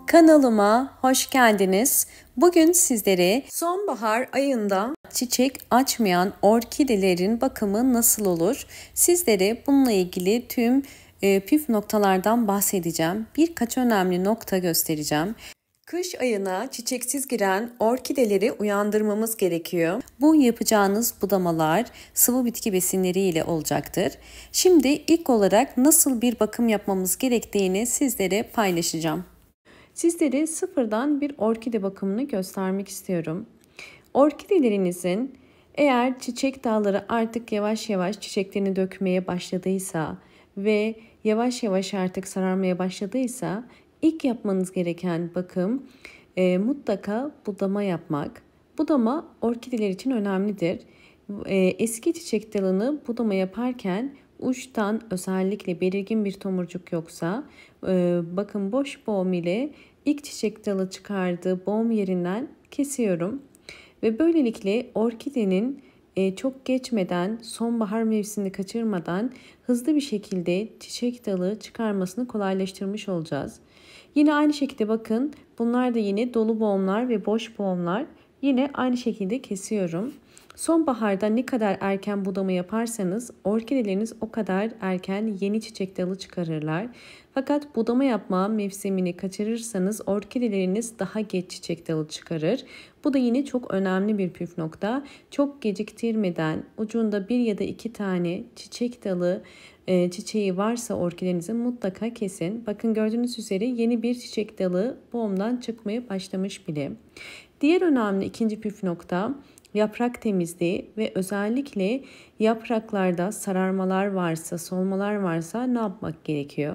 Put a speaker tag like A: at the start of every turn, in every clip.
A: Kanalıma hoş geldiniz. Bugün sizlere sonbahar ayında çiçek açmayan orkidelerin bakımı nasıl olur? Sizlere bununla ilgili tüm püf noktalardan bahsedeceğim. Birkaç önemli nokta göstereceğim. Kış ayına çiçeksiz giren orkideleri uyandırmamız gerekiyor. Bu yapacağınız budamalar sıvı bitki besinleri ile olacaktır. Şimdi ilk olarak nasıl bir bakım yapmamız gerektiğini sizlere paylaşacağım. Sizlere sıfırdan bir orkide bakımını göstermek istiyorum. Orkidelerinizin eğer çiçek dalları artık yavaş yavaş çiçeklerini dökmeye başladıysa ve yavaş yavaş artık sararmaya başladıysa ilk yapmanız gereken bakım mutlaka budama yapmak. Budama orkideler için önemlidir. Eski çiçek dalını budama yaparken uçtan özellikle belirgin bir tomurcuk yoksa bakın boş boğum ile ilk çiçek dalı çıkardığı boğum yerinden kesiyorum. Ve böylelikle orkidenin çok geçmeden, sonbahar mevsimini kaçırmadan hızlı bir şekilde çiçek dalı çıkarmasını kolaylaştırmış olacağız. Yine aynı şekilde bakın bunlar da yine dolu boğumlar ve boş boğumlar. Yine aynı şekilde kesiyorum. Sonbaharda ne kadar erken budama yaparsanız orkideleriniz o kadar erken yeni çiçek dalı çıkarırlar. Fakat budama yapma mevsimini kaçırırsanız orkideleriniz daha geç çiçek dalı çıkarır. Bu da yine çok önemli bir püf nokta. Çok geciktirmeden ucunda bir ya da iki tane çiçek dalı çiçeği varsa orkidenizin mutlaka kesin. Bakın gördüğünüz üzere yeni bir çiçek dalı boğumdan çıkmaya başlamış bile. Diğer önemli ikinci püf nokta yaprak temizliği ve özellikle yapraklarda sararmalar varsa, solmalar varsa ne yapmak gerekiyor?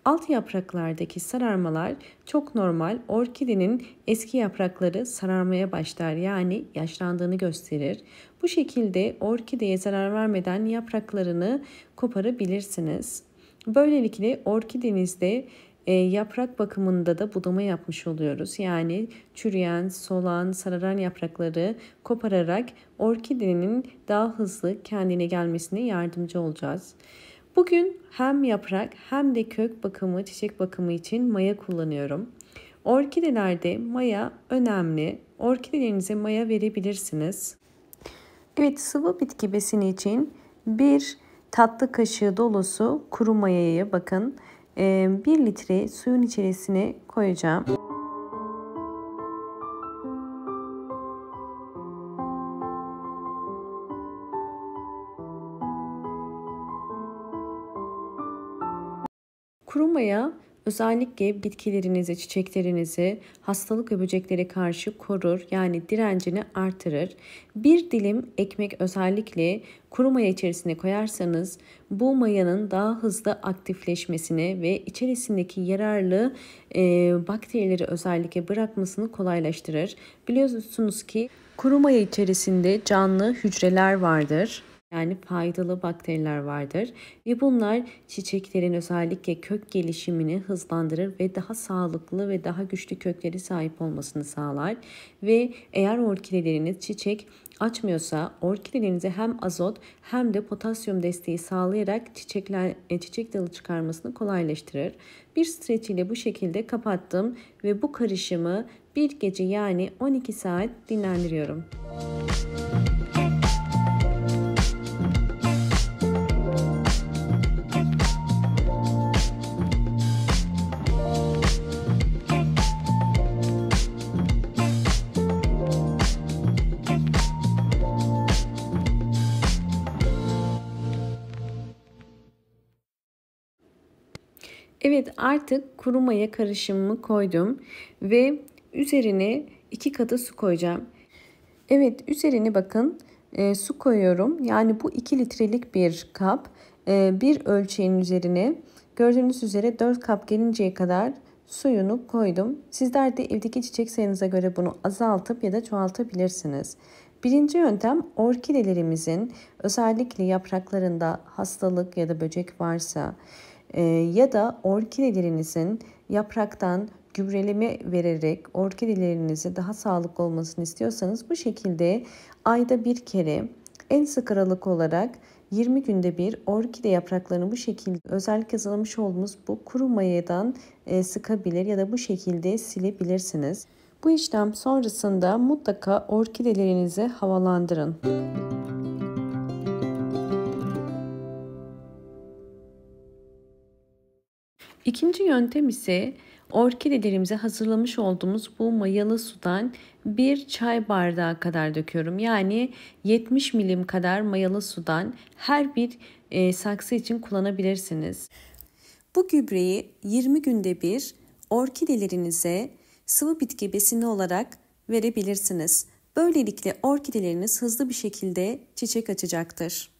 A: Alt yapraklardaki sararmalar çok normal. Orkidenin eski yaprakları sararmaya başlar, yani yaşlandığını gösterir. Bu şekilde orkideye zarar vermeden yapraklarını koparabilirsiniz. Böylelikle orkidenizde yaprak bakımında da budama yapmış oluyoruz. Yani çürüyen, solan, sararan yaprakları kopararak orkidenin daha hızlı kendine gelmesine yardımcı olacağız. Bugün hem yaprak hem de kök bakımı, çiçek bakımı için maya kullanıyorum. Orkidelerde maya önemli. Orkidelerinize maya verebilirsiniz. Evet, sıvı bitki besini için bir tatlı kaşığı dolusu kuru mayayı bakın 1 litre suyun içerisine koyacağım. Kuru maya özellikle bitkilerinizi, çiçeklerinizi hastalık ve böceklere karşı korur, yani direncini artırır. Bir dilim ekmek özellikle kuru maya içerisine koyarsanız bu mayanın daha hızlı aktifleşmesini ve içerisindeki yararlı bakterileri özellikle bırakmasını kolaylaştırır. Biliyorsunuz ki kuru maya içerisinde canlı hücreler vardır. Yani faydalı bakteriler vardır ve bunlar çiçeklerin özellikle kök gelişimini hızlandırır ve daha sağlıklı ve daha güçlü kökleri sahip olmasını sağlar. Ve eğer orkideleriniz çiçek açmıyorsa orkidelerinize hem azot hem de potasyum desteği sağlayarak çiçek dalı çıkarmasını kolaylaştırır. Bir streç ile bu şekilde kapattım ve bu karışımı bir gece, yani 12 saat dinlendiriyorum. Evet, artık kuru maya karışımımı koydum ve üzerine 2 katı su koyacağım. Evet, üzerine bakın su koyuyorum. Yani bu 2 litrelik bir kap. Bir ölçeğin üzerine gördüğünüz üzere 4 kap gelinceye kadar suyunu koydum. Sizler de evdeki çiçek sayınıza göre bunu azaltıp ya da çoğaltabilirsiniz. Birinci yöntem, orkidelerimizin özellikle yapraklarında hastalık ya da böcek varsa ya da orkidelerinizin yapraktan gübreleme vererek orkidelerinizi daha sağlıklı olmasını istiyorsanız bu şekilde ayda bir kere, en sık aralık olarak 20 günde bir orkide yapraklarını bu şekilde özellikle hazırlamış olduğumuz bu kuru mayadan sıkabilir ya da bu şekilde silebilirsiniz. Bu işlem sonrasında mutlaka orkidelerinizi havalandırın. İkinci yöntem ise orkidelerimize hazırlamış olduğumuz bu mayalı sudan bir çay bardağı kadar döküyorum. Yani 70 milim kadar mayalı sudan her bir saksı için kullanabilirsiniz. Bu gübreyi 20 günde bir orkidelerinize sıvı bitki besini olarak verebilirsiniz. Böylelikle orkideleriniz hızlı bir şekilde çiçek açacaktır.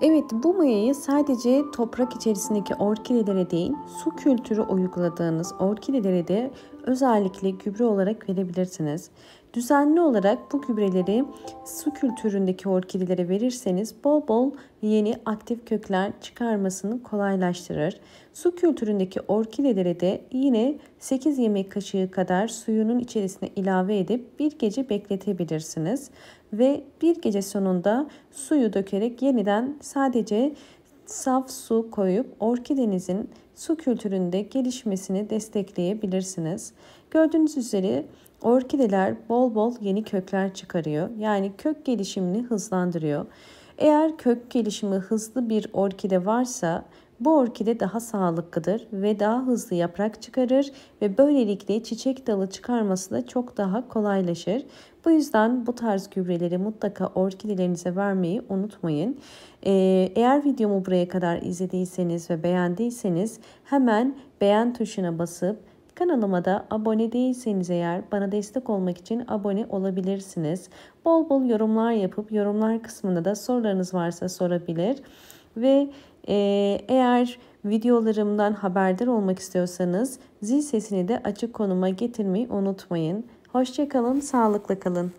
A: Evet, bu mayayı sadece toprak içerisindeki orkidelere değil, su kültürü uyguladığınız orkidelere de özellikle gübre olarak verebilirsiniz. Düzenli olarak bu gübreleri su kültüründeki orkidelere verirseniz bol bol yeni aktif kökler çıkarmasını kolaylaştırır. Su kültüründeki orkidelere de yine 8 yemek kaşığı kadar suyunun içerisine ilave edip bir gece bekletebilirsiniz. Ve bir gece sonunda suyu dökerek yeniden sadece saf su koyup orkidenizin su kültüründe gelişmesini destekleyebilirsiniz. Gördüğünüz üzere orkideler bol bol yeni kökler çıkarıyor. Yani kök gelişimini hızlandırıyor. Eğer kök gelişimi hızlı bir orkide varsa bu orkide daha sağlıklıdır ve daha hızlı yaprak çıkarır ve böylelikle çiçek dalı çıkarması da çok daha kolaylaşır. Bu yüzden bu tarz gübreleri mutlaka orkidelerinize vermeyi unutmayın. Eğer videomu buraya kadar izlediyseniz ve beğendiyseniz hemen beğen tuşuna basıp kanalıma da abone değilseniz eğer bana destek olmak için abone olabilirsiniz. Bol bol yorumlar yapıp yorumlar kısmında da sorularınız varsa sorabilir. Ve eğer videolarımdan haberdar olmak istiyorsanız zil sesini de açık konuma getirmeyi unutmayın. Hoşça kalın, sağlıkla kalın.